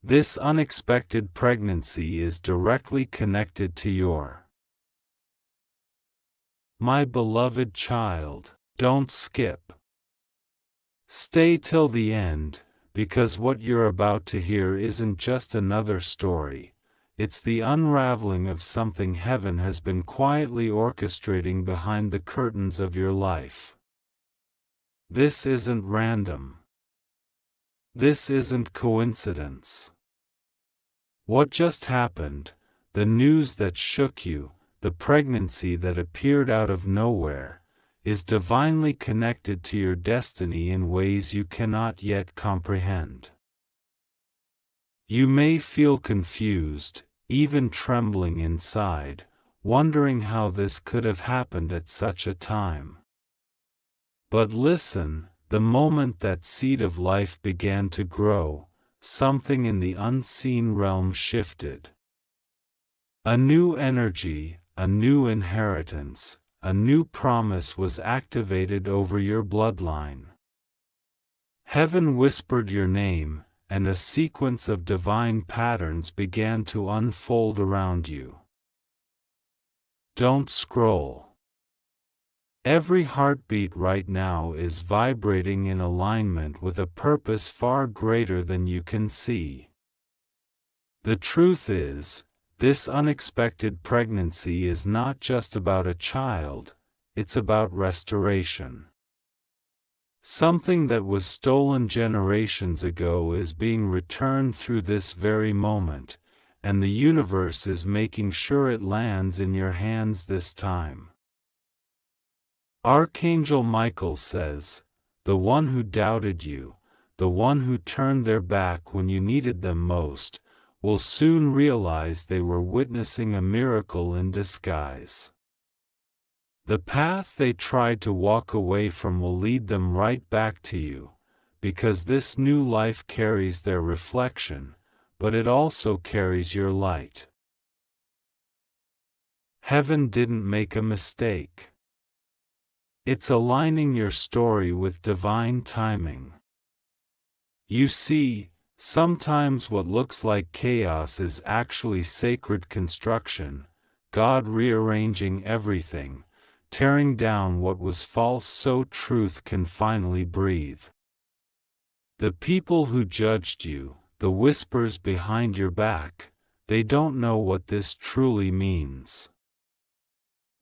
This unexpected pregnancy is directly connected to your. My beloved child, don't skip. Stay till the end, because what you're about to hear isn't just another story. It's the unraveling of something heaven has been quietly orchestrating behind the curtains of your life. This isn't random. This isn't coincidence. What just happened, the news that shook you, the pregnancy that appeared out of nowhere, is divinely connected to your destiny in ways you cannot yet comprehend. You may feel confused, even trembling inside, wondering how this could have happened at such a time. But listen, the moment that seed of life began to grow, something in the unseen realm shifted. A new energy, a new inheritance, a new promise was activated over your bloodline. Heaven whispered your name, and a sequence of divine patterns began to unfold around you. Don't scroll. Every heartbeat right now is vibrating in alignment with a purpose far greater than you can see. The truth is, this unexpected pregnancy is not just about a child, it's about restoration. Something that was stolen generations ago is being returned through this very moment, and the universe is making sure it lands in your hands this time. Archangel Michael says, the one who doubted you, the one who turned their back when you needed them most, will soon realize they were witnessing a miracle in disguise. The path they tried to walk away from will lead them right back to you, because this new life carries their reflection, but it also carries your light. Heaven didn't make a mistake. It's aligning your story with divine timing. You see, sometimes what looks like chaos is actually sacred construction, God rearranging everything, tearing down what was false so truth can finally breathe. The people who judged you, the whispers behind your back, they don't know what this truly means.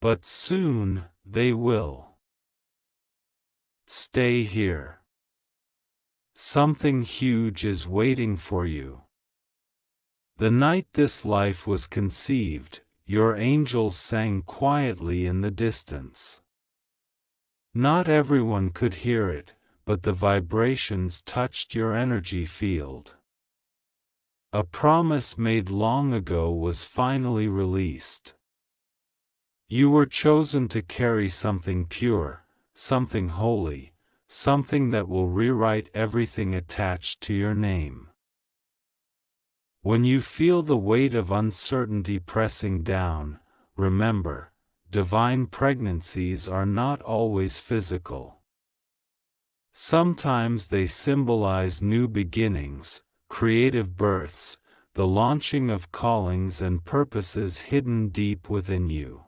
But soon, they will. Stay here. Something huge is waiting for you. The night this life was conceived, your angels sang quietly in the distance. Not everyone could hear it, but the vibrations touched your energy field. A promise made long ago was finally released. You were chosen to carry something pure, something holy, something that will rewrite everything attached to your name. When you feel the weight of uncertainty pressing down, remember, divine pregnancies are not always physical. Sometimes they symbolize new beginnings, creative births, the launching of callings and purposes hidden deep within you.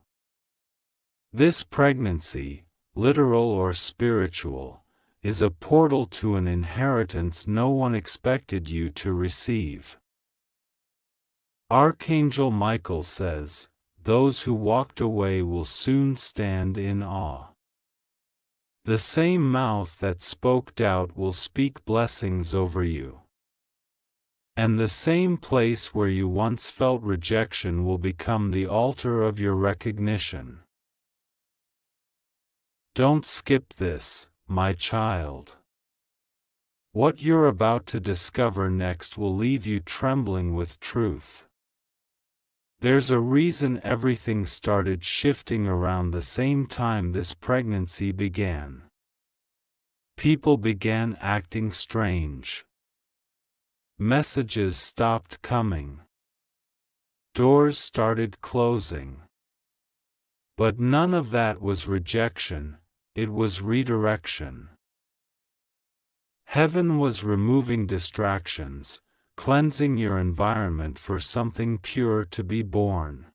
This pregnancy, literal or spiritual, is a portal to an inheritance no one expected you to receive. Archangel Michael says, those who walked away will soon stand in awe. The same mouth that spoke doubt will speak blessings over you. And the same place where you once felt rejection will become the altar of your recognition. Don't skip this, my child. What you're about to discover next will leave you trembling with truth. There's a reason everything started shifting around the same time this pregnancy began. People began acting strange. Messages stopped coming. Doors started closing. But none of that was rejection, it was redirection. Heaven was removing distractions, cleansing your environment for something pure to be born.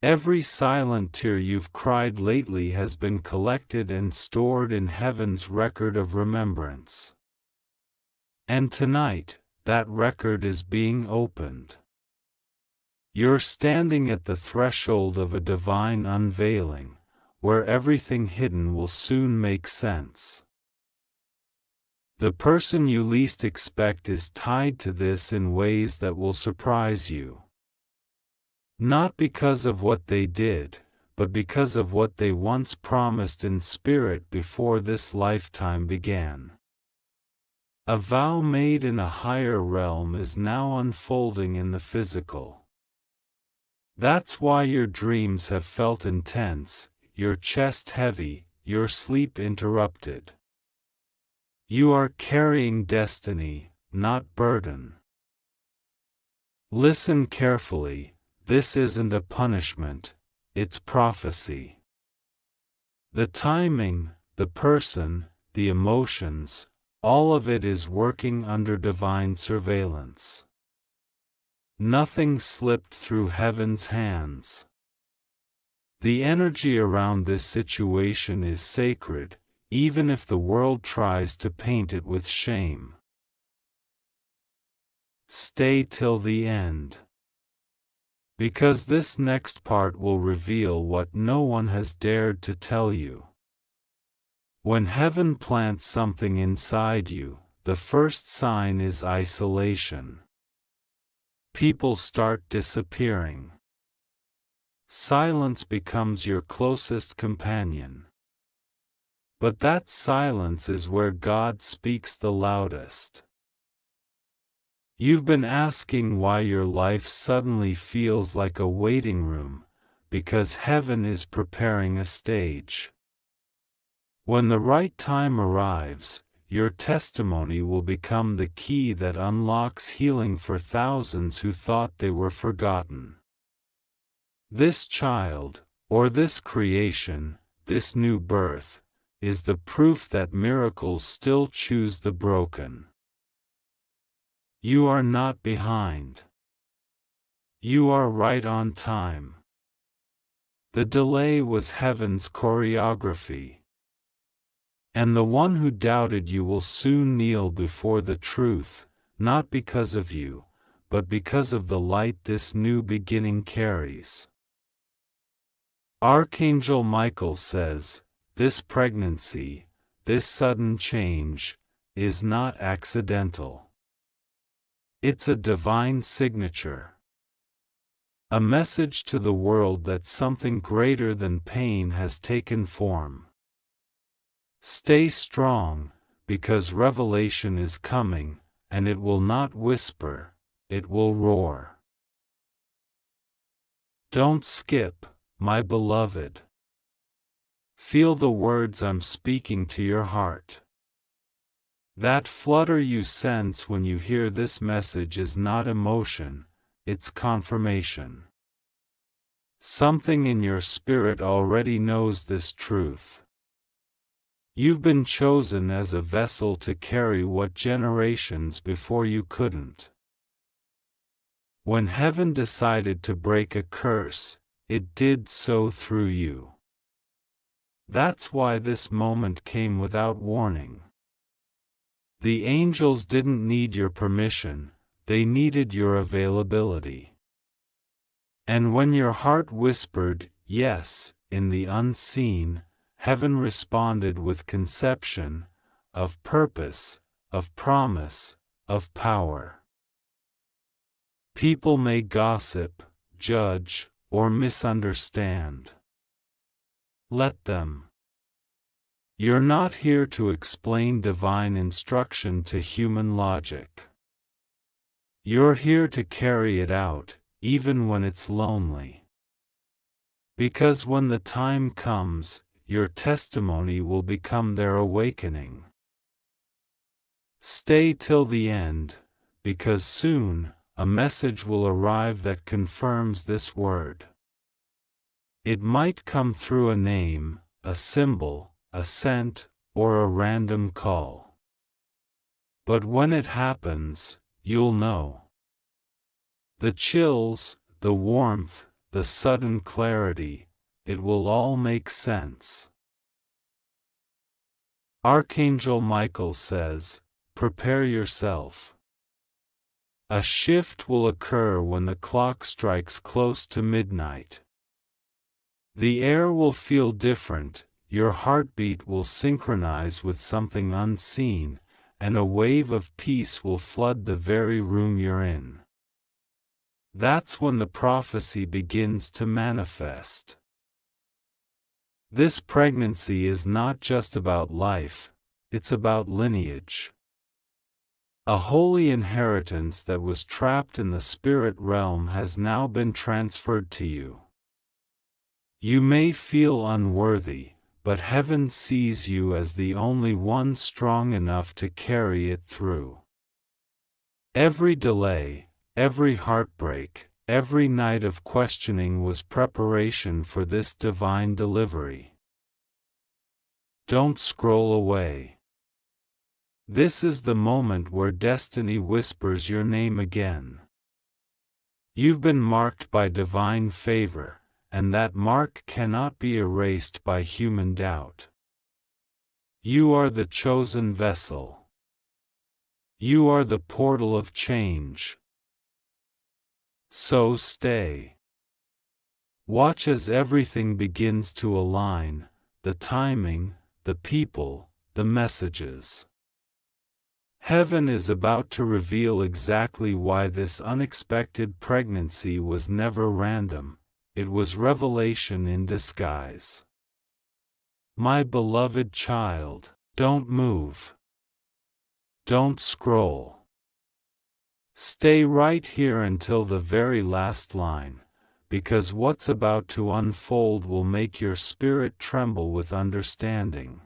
Every silent tear you've cried lately has been collected and stored in heaven's record of remembrance. And tonight, that record is being opened. You're standing at the threshold of a divine unveiling, where everything hidden will soon make sense. The person you least expect is tied to this in ways that will surprise you. Not because of what they did, but because of what they once promised in spirit before this lifetime began. A vow made in a higher realm is now unfolding in the physical. That's why your dreams have felt intense, your chest heavy, your sleep interrupted. You are carrying destiny, not burden. Listen carefully. This isn't a punishment, it's prophecy. The timing, the person, the emotions, all of it is working under divine surveillance. Nothing slipped through heaven's hands. The energy around this situation is sacred, even if the world tries to paint it with shame. Stay till the end. Because this next part will reveal what no one has dared to tell you. When heaven plants something inside you, the first sign is isolation. People start disappearing. Silence becomes your closest companion. But that silence is where God speaks the loudest. You've been asking why your life suddenly feels like a waiting room, because heaven is preparing a stage. When the right time arrives, your testimony will become the key that unlocks healing for thousands who thought they were forgotten. This child, or this creation, this new birth, is the proof that miracles still choose the broken. You are not behind. You are right on time. The delay was heaven's choreography. And the one who doubted you will soon kneel before the truth, not because of you, but because of the light this new beginning carries. Archangel Michael says, this pregnancy, this sudden change, is not accidental. It's a divine signature. A message to the world that something greater than pain has taken form. Stay strong, because revelation is coming, and it will not whisper, it will roar. Don't skip, my beloved. Feel the words I'm speaking to your heart. That flutter you sense when you hear this message is not emotion, it's confirmation. Something in your spirit already knows this truth. You've been chosen as a vessel to carry what generations before you couldn't. When heaven decided to break a curse, it did so through you. That's why this moment came without warning. The angels didn't need your permission, they needed your availability. And when your heart whispered, yes, in the unseen, heaven responded with conception, of purpose, of promise, of power. People may gossip, judge, or misunderstand. Let them. You're not here to explain divine instruction to human logic. You're here to carry it out, even when it's lonely. Because when the time comes, your testimony will become their awakening. Stay till the end, because soon, a message will arrive that confirms this word. It might come through a name, a symbol, a scent, or a random call. But when it happens, you'll know. The chills, the warmth, the sudden clarity, it will all make sense. Archangel Michael says, prepare yourself. A shift will occur when the clock strikes close to midnight. The air will feel different, your heartbeat will synchronize with something unseen, and a wave of peace will flood the very room you're in. That's when the prophecy begins to manifest. This pregnancy is not just about life, it's about lineage. A holy inheritance that was trapped in the spirit realm has now been transferred to you. You may feel unworthy, but heaven sees you as the only one strong enough to carry it through. Every delay, every heartbreak, every night of questioning was preparation for this divine delivery. Don't scroll away. This is the moment where destiny whispers your name again. You've been marked by divine favor, and that mark cannot be erased by human doubt. You are the chosen vessel. You are the portal of change. So stay. Watch as everything begins to align, the timing, the people, the messages. Heaven is about to reveal exactly why this unexpected pregnancy was never random, it was revelation in disguise. My beloved child, don't move. Don't scroll. Stay right here until the very last line, because what's about to unfold will make your spirit tremble with understanding.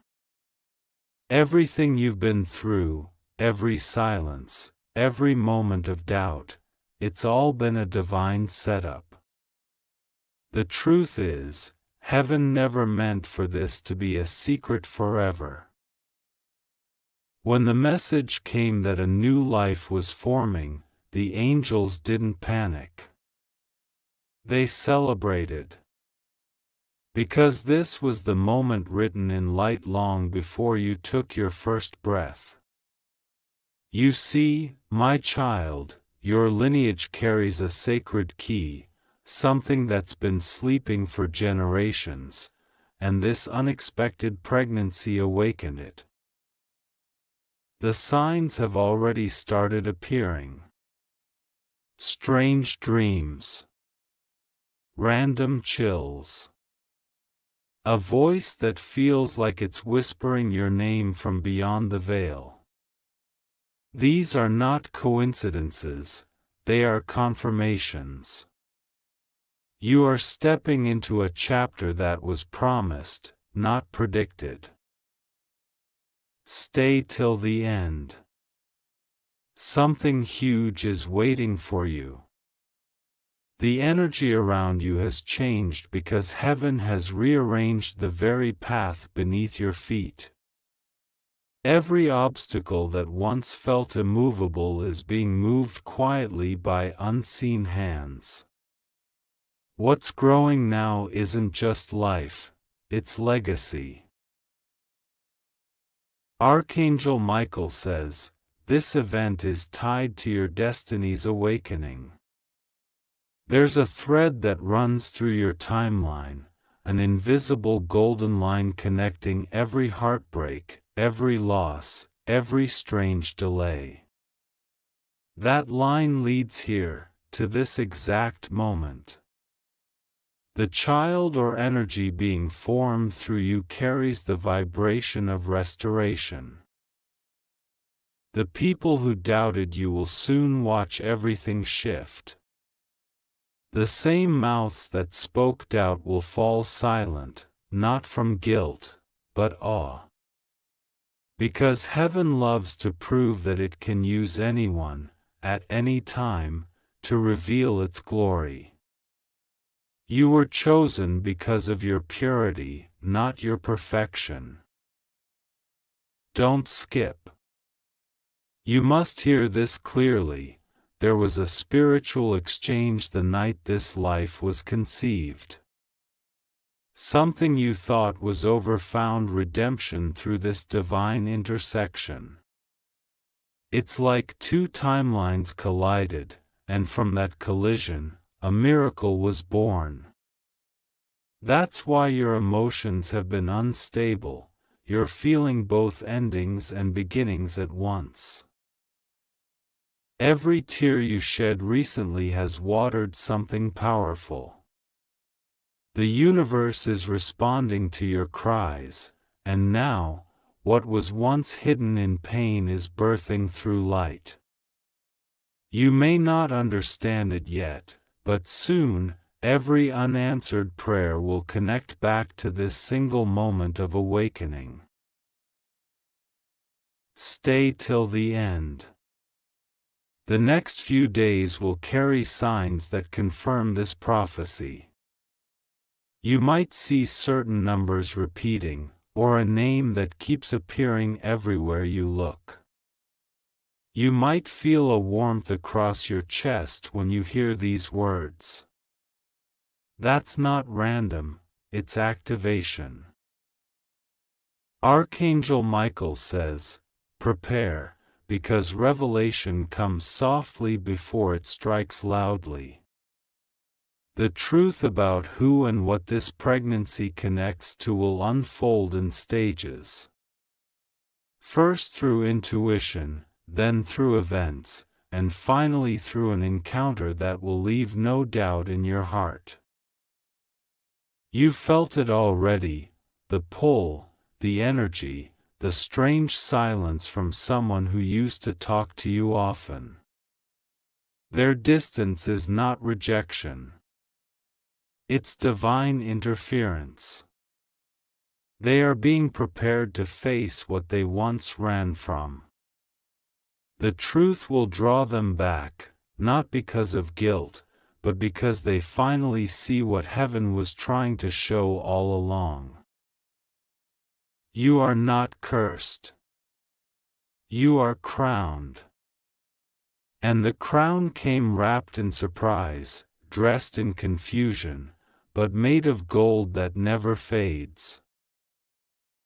Everything you've been through, every silence, every moment of doubt, it's all been a divine setup. The truth is, heaven never meant for this to be a secret forever. When the message came that a new life was forming, the angels didn't panic. They celebrated. Because this was the moment written in light long before you took your first breath. You see, my child, your lineage carries a sacred key, something that's been sleeping for generations, and this unexpected pregnancy awakened it. The signs have already started appearing. Strange dreams. Random chills. A voice that feels like it's whispering your name from beyond the veil. These are not coincidences, they are confirmations. You are stepping into a chapter that was promised, not predicted. Stay till the end. Something huge is waiting for you. The energy around you has changed because heaven has rearranged the very path beneath your feet. Every obstacle that once felt immovable is being moved quietly by unseen hands. What's growing now isn't just life, it's legacy. Archangel Michael says, this event is tied to your destiny's awakening. There's a thread that runs through your timeline, an invisible golden line connecting every heartbreak, every loss, every strange delay. That line leads here, to this exact moment. The child or energy being formed through you carries the vibration of restoration. The people who doubted you will soon watch everything shift. The same mouths that spoke doubt will fall silent, not from guilt, but awe. Because heaven loves to prove that it can use anyone, at any time, to reveal its glory. You were chosen because of your purity, not your perfection. Don't skip. You must hear this clearly. There was a spiritual exchange the night this life was conceived. Something you thought was over found redemption through this divine intersection. It's like two timelines collided, and from that collision, a miracle was born. That's why your emotions have been unstable. You're feeling both endings and beginnings at once. Every tear you shed recently has watered something powerful. The universe is responding to your cries, and now, what was once hidden in pain is birthing through light. You may not understand it yet, but soon, every unanswered prayer will connect back to this single moment of awakening. Stay till the end. The next few days will carry signs that confirm this prophecy. You might see certain numbers repeating, or a name that keeps appearing everywhere you look. You might feel a warmth across your chest when you hear these words. That's not random, it's activation. Archangel Michael says, "Prepare, because revelation comes softly before it strikes loudly." The truth about who and what this pregnancy connects to will unfold in stages. First through intuition, then through events, and finally through an encounter that will leave no doubt in your heart. You felt it already, the pull, the energy, the strange silence from someone who used to talk to you often. Their distance is not rejection. It's divine interference. They are being prepared to face what they once ran from. The truth will draw them back, not because of guilt, but because they finally see what heaven was trying to show all along. You are not cursed. You are crowned. And the crown came wrapped in surprise, dressed in confusion, but made of gold that never fades.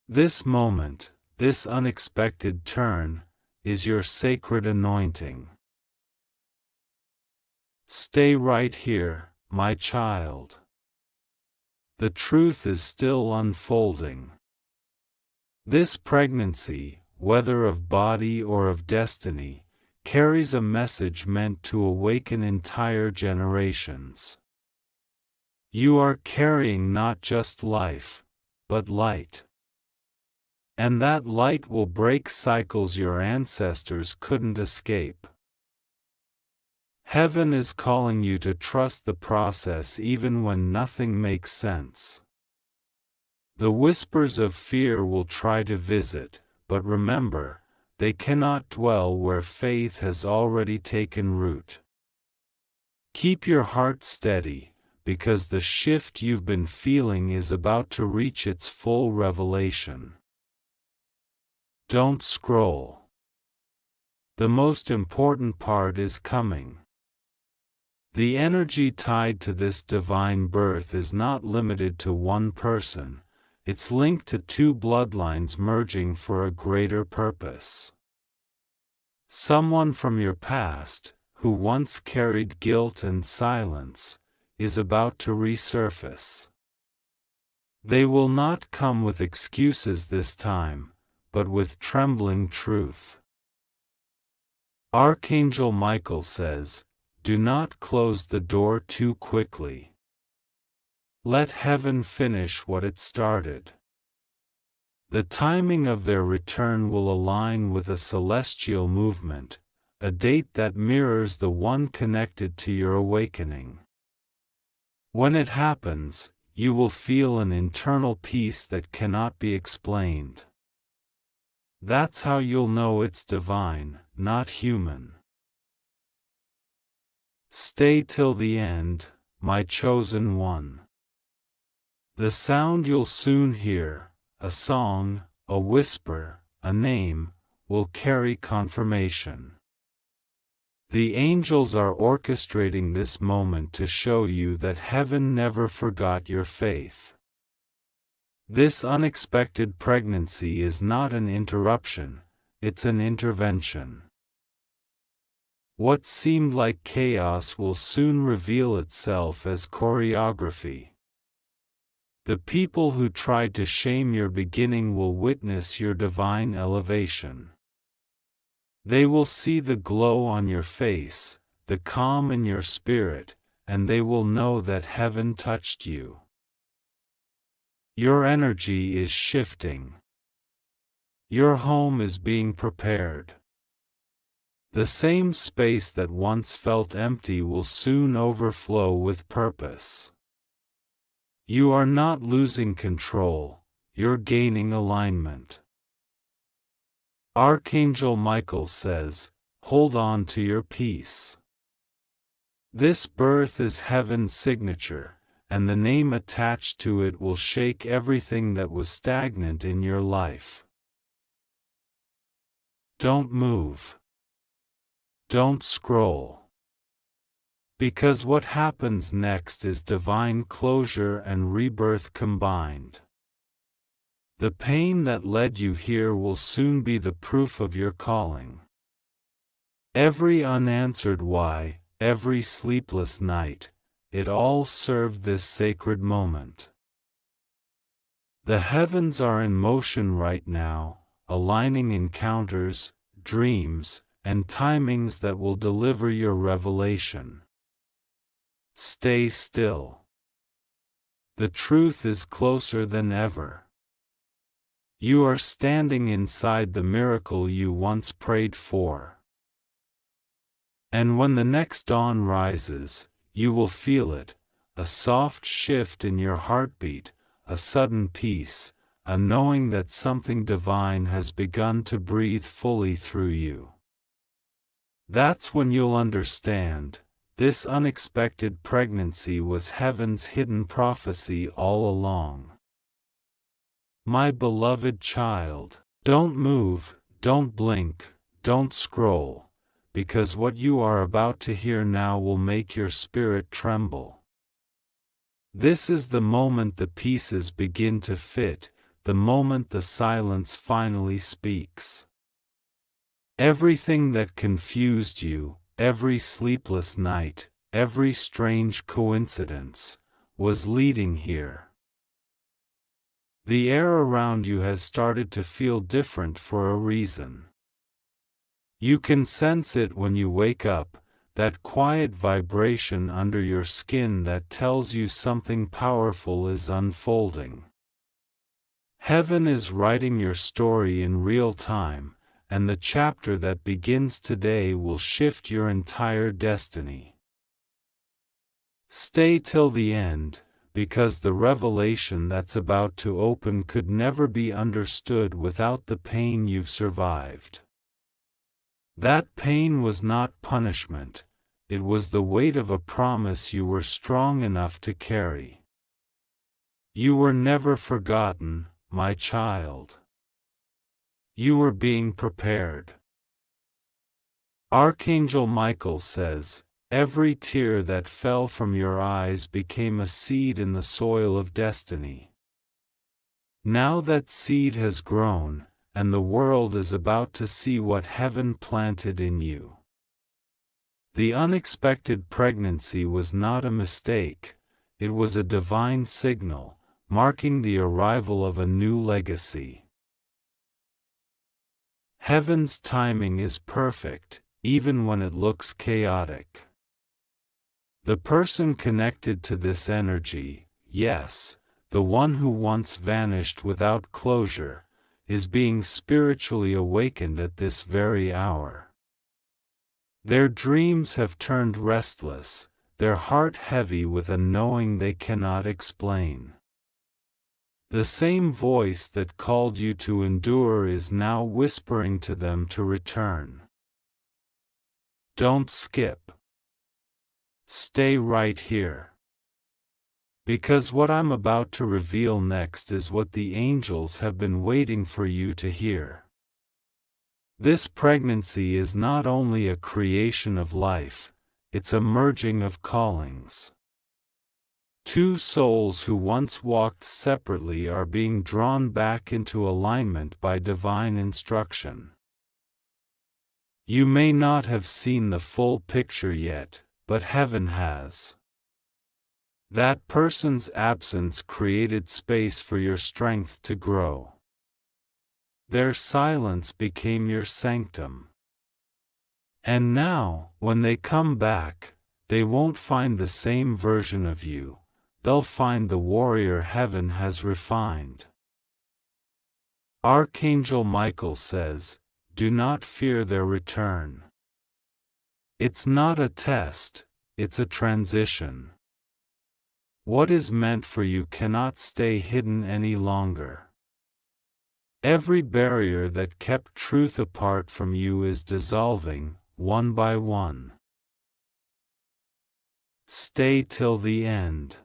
This moment, this unexpected turn, is your sacred anointing. Stay right here, my child. The truth is still unfolding. This pregnancy, whether of body or of destiny, carries a message meant to awaken entire generations. You are carrying not just life, but light. And that light will break cycles your ancestors couldn't escape. Heaven is calling you to trust the process even when nothing makes sense. The whispers of fear will try to visit, but remember, they cannot dwell where faith has already taken root. Keep your heart steady, because the shift you've been feeling is about to reach its full revelation. Don't scroll. The most important part is coming. The energy tied to this divine birth is not limited to one person. It's linked to two bloodlines merging for a greater purpose. Someone from your past, who once carried guilt and silence, is about to resurface. They will not come with excuses this time, but with trembling truth. Archangel Michael says, "Do not close the door too quickly. Let heaven finish what it started." The timing of their return will align with a celestial movement, a date that mirrors the one connected to your awakening. When it happens, you will feel an internal peace that cannot be explained. That's how you'll know it's divine, not human. Stay till the end, my chosen one. The sound you'll soon hear, a song, a whisper, a name, will carry confirmation. The angels are orchestrating this moment to show you that heaven never forgot your faith. This unexpected pregnancy is not an interruption, it's an intervention. What seemed like chaos will soon reveal itself as choreography. The people who tried to shame your beginning will witness your divine elevation. They will see the glow on your face, the calm in your spirit, and they will know that heaven touched you. Your energy is shifting. Your home is being prepared. The same space that once felt empty will soon overflow with purpose. You are not losing control, you're gaining alignment. Archangel Michael says, hold on to your peace. This birth is heaven's signature, and the name attached to it will shake everything that was stagnant in your life. Don't move. Don't scroll. Because what happens next is divine closure and rebirth combined. The pain that led you here will soon be the proof of your calling. Every unanswered why, every sleepless night, it all served this sacred moment. The heavens are in motion right now, aligning encounters, dreams, and timings that will deliver your revelation. Stay still. The truth is closer than ever. You are standing inside the miracle you once prayed for. And when the next dawn rises, you will feel it, a soft shift in your heartbeat, a sudden peace, a knowing that something divine has begun to breathe fully through you. That's when you'll understand. This unexpected pregnancy was heaven's hidden prophecy all along. My beloved child, don't move, don't blink, don't scroll, because what you are about to hear now will make your spirit tremble. This is the moment the pieces begin to fit, the moment the silence finally speaks. Everything that confused you, every sleepless night, every strange coincidence, was leading here. The air around you has started to feel different for a reason. You can sense it when you wake up, that quiet vibration under your skin that tells you something powerful is unfolding. Heaven is writing your story in real time, and the chapter that begins today will shift your entire destiny. Stay till the end, because the revelation that's about to open could never be understood without the pain you've survived. That pain was not punishment, it was the weight of a promise you were strong enough to carry. You were never forgotten, my child. You were being prepared. Archangel Michael says, every tear that fell from your eyes became a seed in the soil of destiny. Now that seed has grown, and the world is about to see what heaven planted in you. The unexpected pregnancy was not a mistake, it was a divine signal, marking the arrival of a new legacy. Heaven's timing is perfect, even when it looks chaotic. The person connected to this energy, yes, the one who once vanished without closure, is being spiritually awakened at this very hour. Their dreams have turned restless, their heart heavy with a knowing they cannot explain. The same voice that called you to endure is now whispering to them to return. Don't skip. Stay right here. Because what I'm about to reveal next is what the angels have been waiting for you to hear. This pregnancy is not only a creation of life, it's a merging of callings. Two souls who once walked separately are being drawn back into alignment by divine instruction. You may not have seen the full picture yet, but heaven has. That person's absence created space for your strength to grow. Their silence became your sanctum. And now, when they come back, they won't find the same version of you. They'll find the warrior heaven has refined. Archangel Michael says, "Do not fear their return." It's not a test, it's a transition. What is meant for you cannot stay hidden any longer. Every barrier that kept truth apart from you is dissolving, one by one. Stay till the end.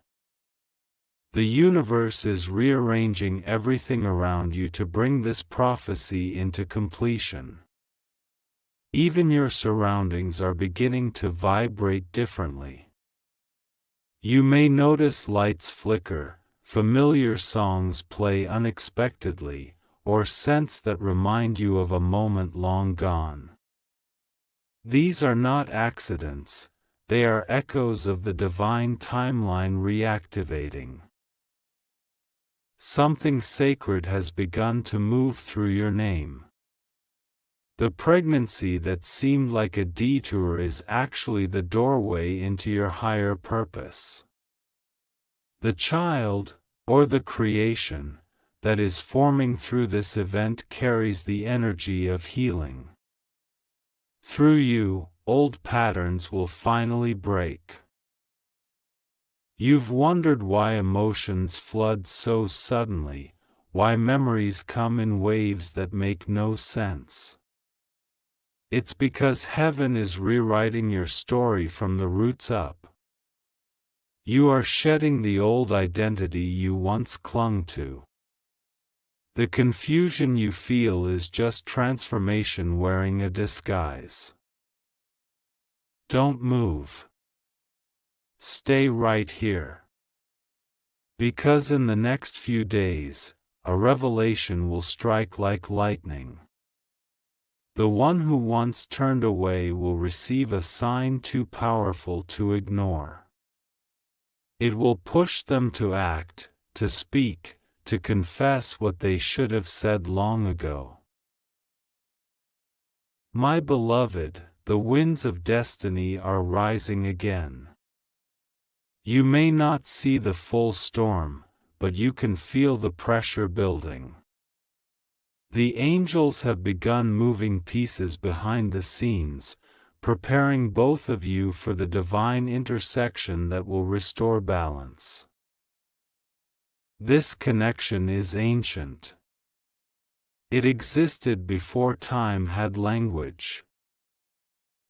The universe is rearranging everything around you to bring this prophecy into completion. Even your surroundings are beginning to vibrate differently. You may notice lights flicker, familiar songs play unexpectedly, or scents that remind you of a moment long gone. These are not accidents, they are echoes of the divine timeline reactivating. Something sacred has begun to move through your name. The pregnancy that seemed like a detour is actually the doorway into your higher purpose. The child, or the creation, that is forming through this event carries the energy of healing. Through you, old patterns will finally break. You've wondered why emotions flood so suddenly, why memories come in waves that make no sense. It's because heaven is rewriting your story from the roots up. You are shedding the old identity you once clung to. The confusion you feel is just transformation wearing a disguise. Don't move. Stay right here. Because in the next few days, a revelation will strike like lightning. The one who once turned away will receive a sign too powerful to ignore. It will push them to act, to speak, to confess what they should have said long ago. My beloved, the winds of destiny are rising again. You may not see the full storm, but you can feel the pressure building. The angels have begun moving pieces behind the scenes, preparing both of you for the divine intersection that will restore balance. This connection is ancient. It existed before time had language.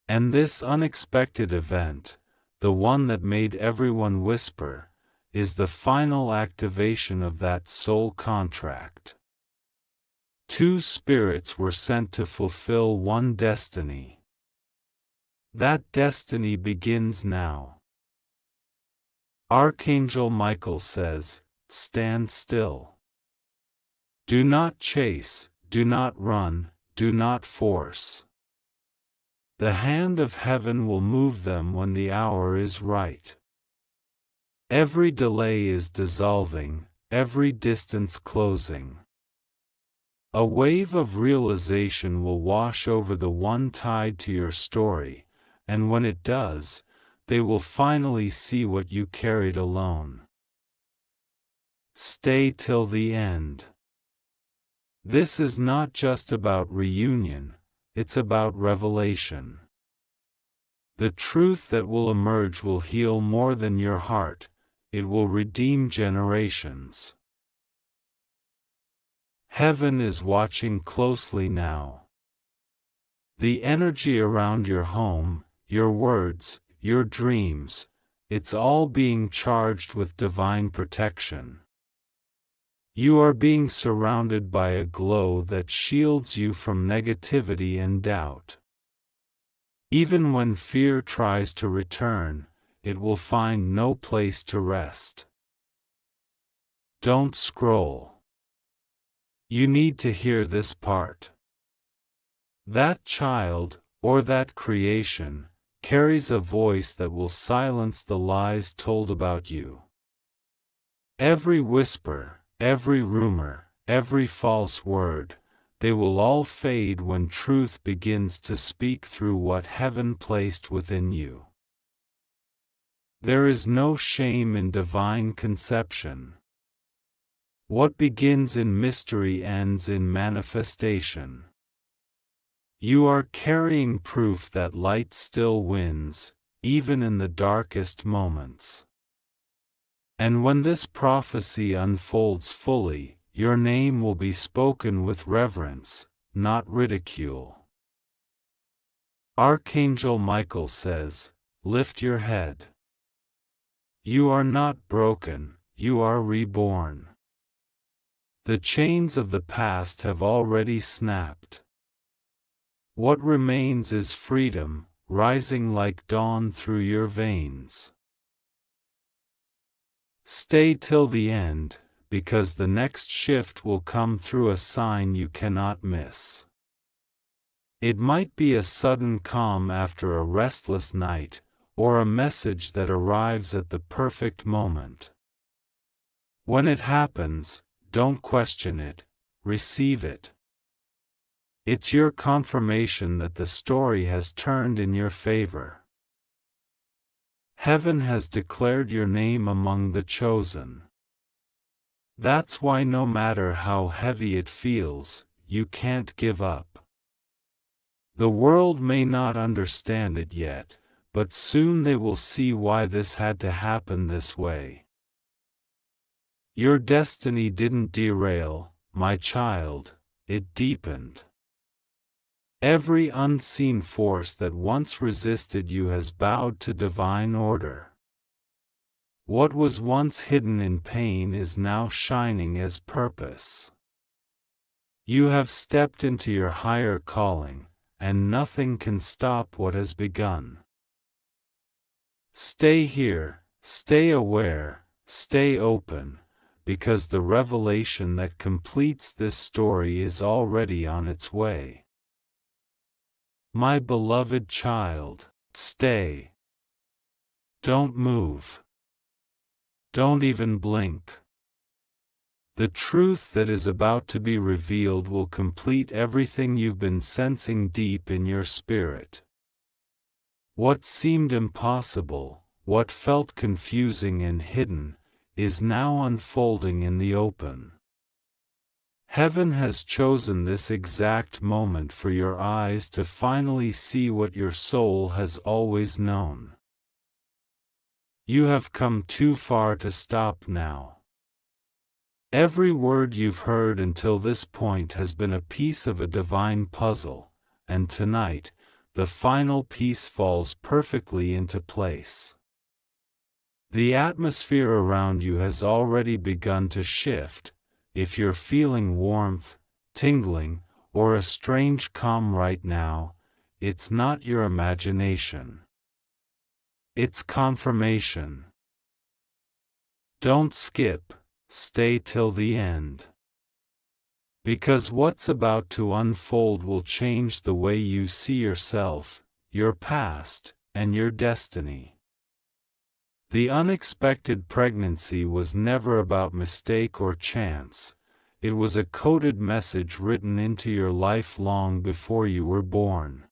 And this unexpected event, the one that made everyone whisper, is the final activation of that soul contract. Two spirits were sent to fulfill one destiny. That destiny begins now. Archangel Michael says, "Stand still. Do not chase, do not run, do not force. The hand of heaven will move them when the hour is right." Every delay is dissolving, every distance closing. A wave of realization will wash over the one tied to your story, and when it does, they will finally see what you carried alone. Stay till the end. This is not just about reunion, it's about revelation. The truth that will emerge will heal more than your heart, it will redeem generations. Heaven is watching closely now. The energy around your home, your words, your dreams, it's all being charged with divine protection. You are being surrounded by a glow that shields you from negativity and doubt. Even when fear tries to return, it will find no place to rest. Don't scroll. You need to hear this part. That child, or that creation, carries a voice that will silence the lies told about you. Every whisper, every rumor, every false word, they will all fade when truth begins to speak through what heaven placed within you. There is no shame in divine conception. What begins in mystery ends in manifestation. You are carrying proof that light still wins, even in the darkest moments. And when this prophecy unfolds fully, your name will be spoken with reverence, not ridicule. Archangel Michael says, "Lift your head. You are not broken, you are reborn. The chains of the past have already snapped. What remains is freedom, rising like dawn through your veins. Stay till the end, because the next shift will come through a sign you cannot miss. It might be a sudden calm after a restless night, or a message that arrives at the perfect moment. When it happens, don't question it, receive it. It's your confirmation that the story has turned in your favor. Heaven has declared your name among the chosen. That's why no matter how heavy it feels, you can't give up. The world may not understand it yet, but soon they will see why this had to happen this way. Your destiny didn't derail, my child, it deepened. Every unseen force that once resisted you has bowed to divine order. What was once hidden in pain is now shining as purpose. You have stepped into your higher calling, and nothing can stop what has begun. Stay here, stay aware, stay open, because the revelation that completes this story is already on its way. My beloved child, stay. Don't move. Don't even blink. The truth that is about to be revealed will complete everything you've been sensing deep in your spirit. What seemed impossible, what felt confusing and hidden, is now unfolding in the open. Heaven has chosen this exact moment for your eyes to finally see what your soul has always known. You have come too far to stop now. Every word you've heard until this point has been a piece of a divine puzzle, and tonight, the final piece falls perfectly into place. The atmosphere around you has already begun to shift. If you're feeling warmth, tingling, or a strange calm right now, it's not your imagination. It's confirmation. Don't skip, stay till the end. Because what's about to unfold will change the way you see yourself, your past, and your destiny. The unexpected pregnancy was never about mistake or chance. It was a coded message written into your life long before you were born.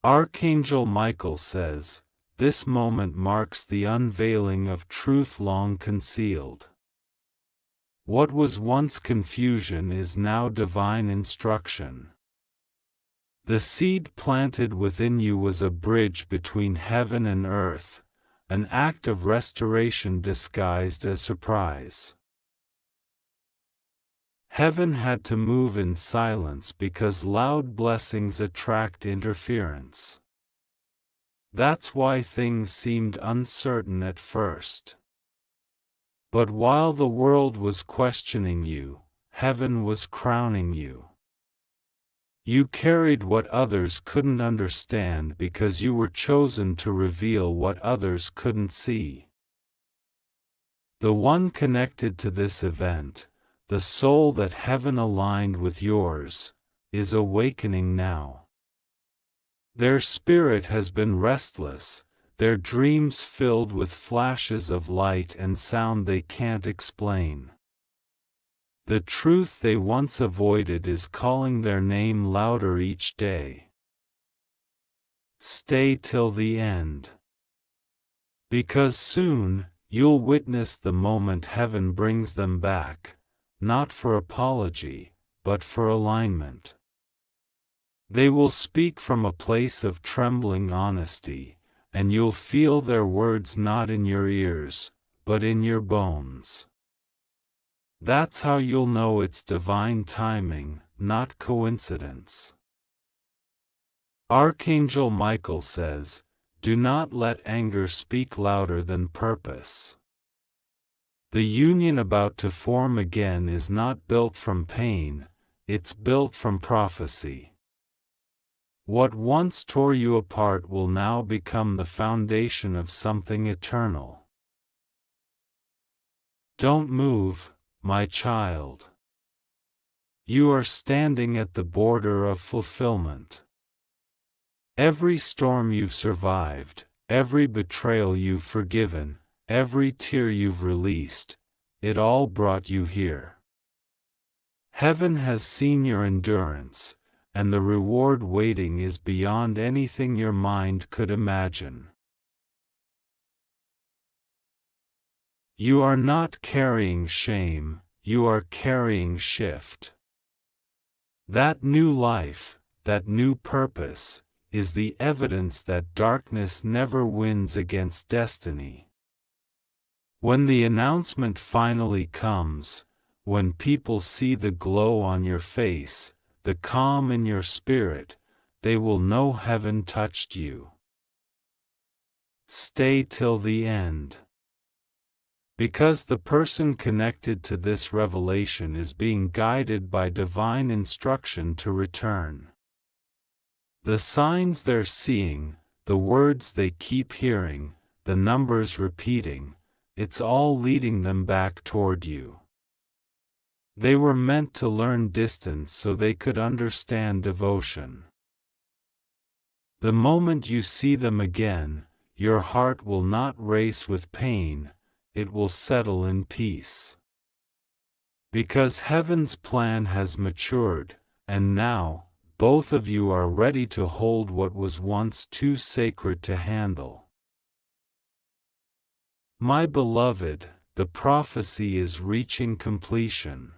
Archangel Michael says, "This moment marks the unveiling of truth long concealed. What was once confusion is now divine instruction." The seed planted within you was a bridge between heaven and earth, an act of restoration disguised as surprise. Heaven had to move in silence because loud blessings attract interference. That's why things seemed uncertain at first. But while the world was questioning you, heaven was crowning you. You carried what others couldn't understand because you were chosen to reveal what others couldn't see. The one connected to this event, the soul that heaven aligned with yours, is awakening now. Their spirit has been restless, their dreams filled with flashes of light and sound they can't explain. The truth they once avoided is calling their name louder each day. Stay till the end. Because soon, you'll witness the moment heaven brings them back, not for apology, but for alignment. They will speak from a place of trembling honesty, and you'll feel their words not in your ears, but in your bones. That's how you'll know it's divine timing, not coincidence. Archangel Michael says, "Do not let anger speak louder than purpose." The union about to form again is not built from pain, it's built from prophecy. What once tore you apart will now become the foundation of something eternal. Don't move, my child. You are standing at the border of fulfillment. Every storm you've survived, every betrayal you've forgiven, every tear you've released, it all brought you here. Heaven has seen your endurance, and the reward waiting is beyond anything your mind could imagine. You are not carrying shame, you are carrying shift. That new life, that new purpose, is the evidence that darkness never wins against destiny. When the announcement finally comes, when people see the glow on your face, the calm in your spirit, they will know heaven touched you. Stay till the end. Because the person connected to this revelation is being guided by divine instruction to return. The signs they're seeing, the words they keep hearing, the numbers repeating, it's all leading them back toward you. They were meant to learn distance so they could understand devotion. The moment you see them again, your heart will not race with pain, it will settle in peace. Because heaven's plan has matured, and now, both of you are ready to hold what was once too sacred to handle. My beloved, the prophecy is reaching completion.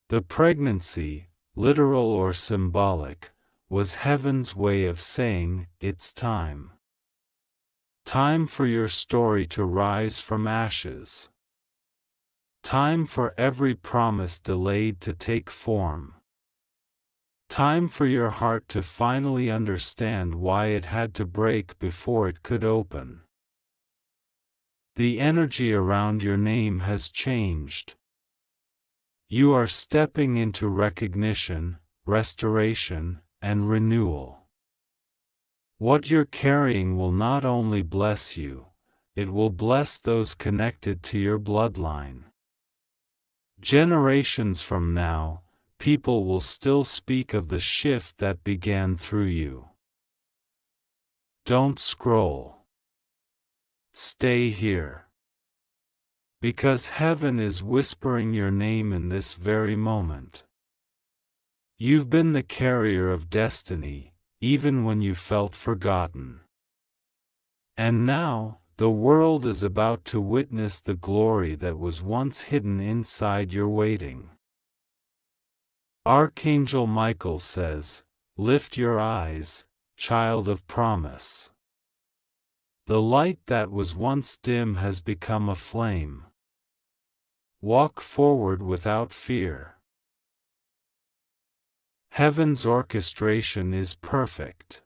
The pregnancy, literal or symbolic, was heaven's way of saying, it's time. Time for your story to rise from ashes. Time for every promise delayed to take form. Time for your heart to finally understand why it had to break before it could open. The energy around your name has changed. You are stepping into recognition, restoration, and renewal. What you're carrying will not only bless you, it will bless those connected to your bloodline. Generations from now, people will still speak of the shift that began through you. Don't scroll. Stay here. Because heaven is whispering your name in this very moment. You've been the carrier of destiny, even when you felt forgotten. And now, the world is about to witness the glory that was once hidden inside your waiting. Archangel Michael says, "Lift your eyes, child of promise. The light that was once dim has become a flame. Walk forward without fear. Heaven's orchestration is perfect.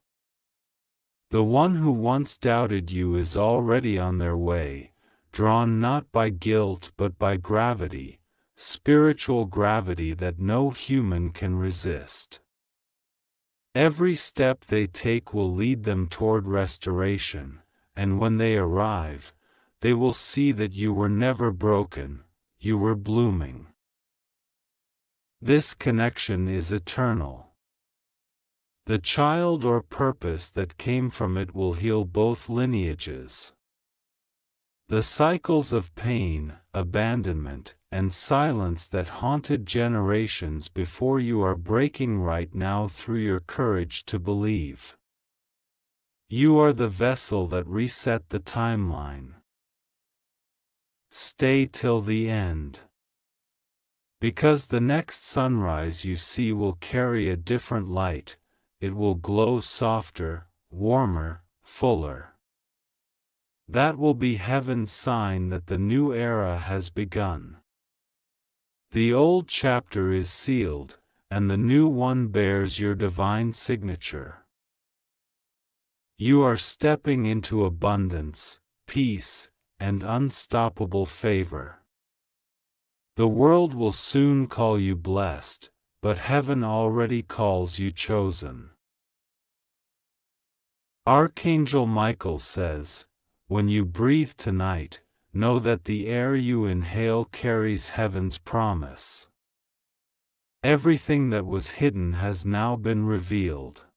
The one who once doubted you is already on their way, drawn not by guilt but by gravity, spiritual gravity that no human can resist. Every step they take will lead them toward restoration, and when they arrive, they will see that you were never broken, you were blooming. This connection is eternal. The child or purpose that came from it will heal both lineages. The cycles of pain, abandonment, and silence that haunted generations before you are breaking right now through your courage to believe. You are the vessel that reset the timeline. Stay till the end. Because the next sunrise you see will carry a different light, it will glow softer, warmer, fuller. That will be heaven's sign that the new era has begun. The old chapter is sealed, and the new one bears your divine signature. You are stepping into abundance, peace, and unstoppable favor. The world will soon call you blessed, but heaven already calls you chosen. Archangel Michael says, "When you breathe tonight, know that the air you inhale carries heaven's promise. Everything that was hidden has now been revealed."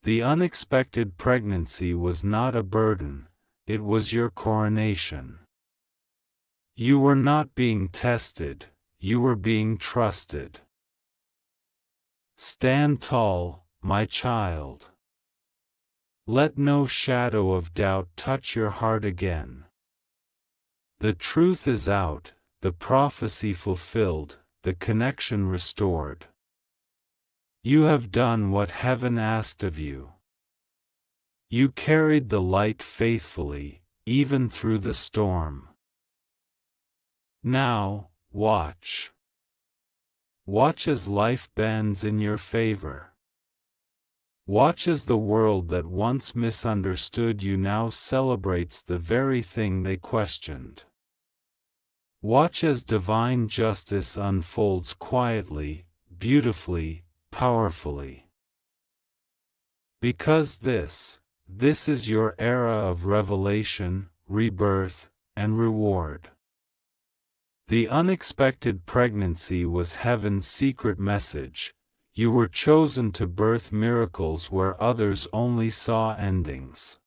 The unexpected pregnancy was not a burden, it was your coronation. You were not being tested, you were being trusted. Stand tall, my child. Let no shadow of doubt touch your heart again. The truth is out, the prophecy fulfilled, the connection restored. You have done what heaven asked of you. You carried the light faithfully, even through the storm. Now, watch. Watch as life bends in your favor. Watch as the world that once misunderstood you now celebrates the very thing they questioned. Watch as divine justice unfolds quietly, beautifully, powerfully. Because this is your era of revelation, rebirth, and reward. The unexpected pregnancy was heaven's secret message. You were chosen to birth miracles where others only saw endings.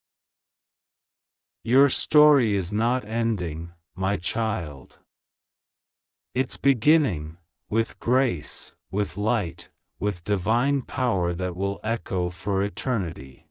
Your story is not ending, my child. It's beginning, with grace, with light, with divine power that will echo for eternity.